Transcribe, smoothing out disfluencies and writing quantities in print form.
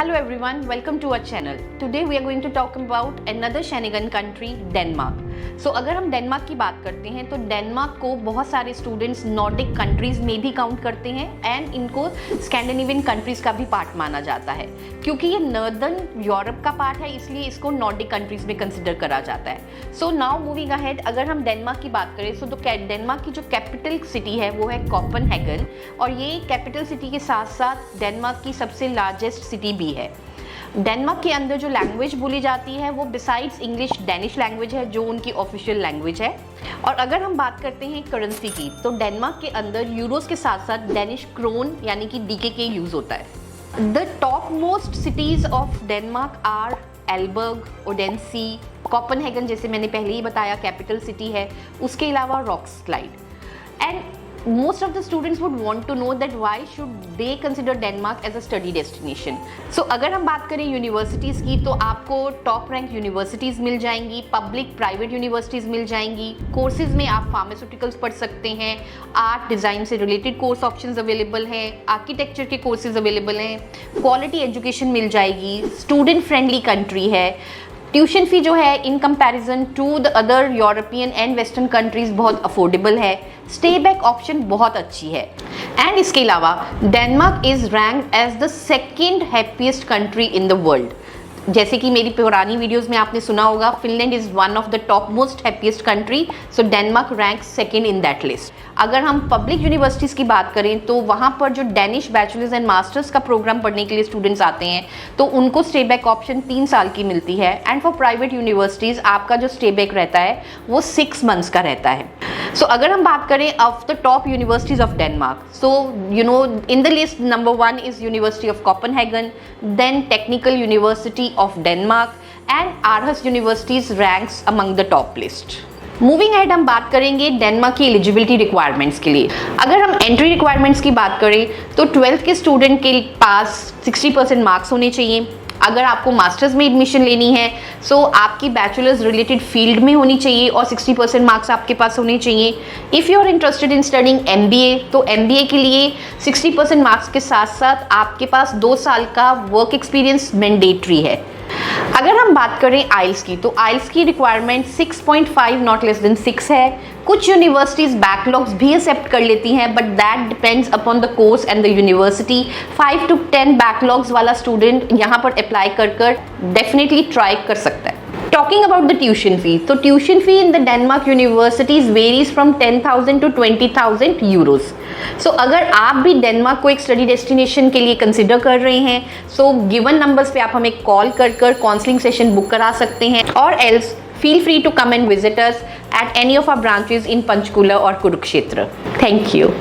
Hello everyone, welcome to our channel. Today we are going to talk about another Schengen country, Denmark. So अगर हम Denmark की बात करते हैं तो डेनमार्क को बहुत सारे स्टूडेंट्स नॉर्डिक कंट्रीज में भी काउंट करते हैं एंड इनको स्कैंडिनेवियन कंट्रीज का भी पार्ट माना जाता है। क्योंकि ये नॉर्दर्न यूरोप का पार्ट है इसलिए इसको नॉर्डिक कंट्रीज में कंसिडर करा जाता है। सो नाउ मूविंग अहेड, अगर हम डेनमार्क की बात करें तो डेनमार्क की जो कैपिटल सिटी है वो है कोपेनहेगन और ये कैपिटल सिटी के साथ साथ डेनमार्क की सबसे लार्जेस्ट सिटी भी है। डेनमार्क के अंदर जो लैंग्वेज बोली जाती है वो बिसाइड्स इंग्लिश डेनिश लैंग्वेज है जो उनकी ऑफिशियल लैंग्वेज है। और अगर हम बात करते हैं करेंसी की तो डेनमार्क के अंदर यूरोस के साथ साथ डेनिश क्रोन यानी कि DKK यूज होता है। The top most cities of Denmark are Aalborg, Odense, Copenhagen जैसे मैंने पहले ही बताया कैपिटल सिटी है, उसके अलावा rockslide. And most of the students would want to know that why should they consider Denmark as a study destination. So अगर हम बात करें यूनिवर्सिटीज़ की तो आपको टॉप रैंक यूनिवर्सिटीज़ मिल जाएंगी, पब्लिक प्राइवेट यूनिवर्सिटीज़ मिल जाएंगी। कोर्सेज में आप फार्मास्यूटिकल्स पढ़ सकते हैं, आर्ट डिज़ाइन से रिलेटेड कोर्स ऑप्शंस अवेलेबल हैं, आर्किटेक्चर के कोर्सेज अवेलेबल हैं, क्वालिटी एजुकेशन मिल जाएगी, स्टूडेंट फ्रेंडली कंट्री है। ट्यूशन फ़ी जो है in comparison to the other European and western countries बहुत अफोर्डेबल है। स्टे बैक ऑप्शन बहुत अच्छी है। एंड इसके अलावा Denmark is ranked as the second happiest country in the world. जैसे कि मेरी पुरानी वीडियोस में आपने सुना होगा, Finland is one of the top most happiest country, so Denmark rank second in that list. अगर हम पब्लिक यूनिवर्सिटीज़ की बात करें तो वहाँ पर जो डेनिश बैचलर्स एंड मास्टर्स का प्रोग्राम पढ़ने के लिए स्टूडेंट्स आते हैं तो उनको स्टे बैक ऑप्शन 3 साल की मिलती है। एंड फॉर प्राइवेट यूनिवर्सिटीज़ आपका जो स्टे बैक रहता है वो 6 मंथ्स का रहता है। सो अगर हम बात करें of the top universities of Denmark, so you know in the list number 1 is university of Copenhagen, then technical university of Denmark and Aarhus universities ranks among the top list. Moving ahead हम बात करेंगे Denmark की eligibility requirements के लिए। अगर हम entry requirements की बात करें तो 12th के स्टूडेंट के पास 60% मार्क्स होने चाहिए। अगर आपको मास्टर्स में एडमिशन लेनी है सो आपकी बैचलर्स रिलेटेड फील्ड में होनी चाहिए और 60% मार्क्स आपके पास होने चाहिए। If you are interested in studying MBA तो MBA के लिए 60% मार्क्स के साथ साथ आपके पास 2 साल का वर्क एक्सपीरियंस मैंडेटरी है। अगर हम बात करें आइल्स की तो आइल्स की रिक्वायरमेंट 6.5 नॉट लेस देन 6 है। कुछ यूनिवर्सिटीज़ बैकलॉग्स भी एक्सेप्ट कर लेती हैं but that depends upon the course and the university. 5 to 10 backlogs वाला स्टूडेंट यहाँ पर अप्लाई कर डेफिनेटली ट्राई कर सकता है। Talking about the tuition fee, तो tuition fee in the Denmark universities varies from 10,000 to 20,000 euros. So अगर आप भी डेनमार्क को एक स्टडी डेस्टिनेशन के लिए कंसिडर कर रहे हैं सो गिवन नंबर्स पे आप हमें कॉल कर काउंसलिंग सेशन बुक करा सकते हैं और else feel free to come and visit us at any of our branches in Panchkula और कुरुक्षेत्र। Thank you.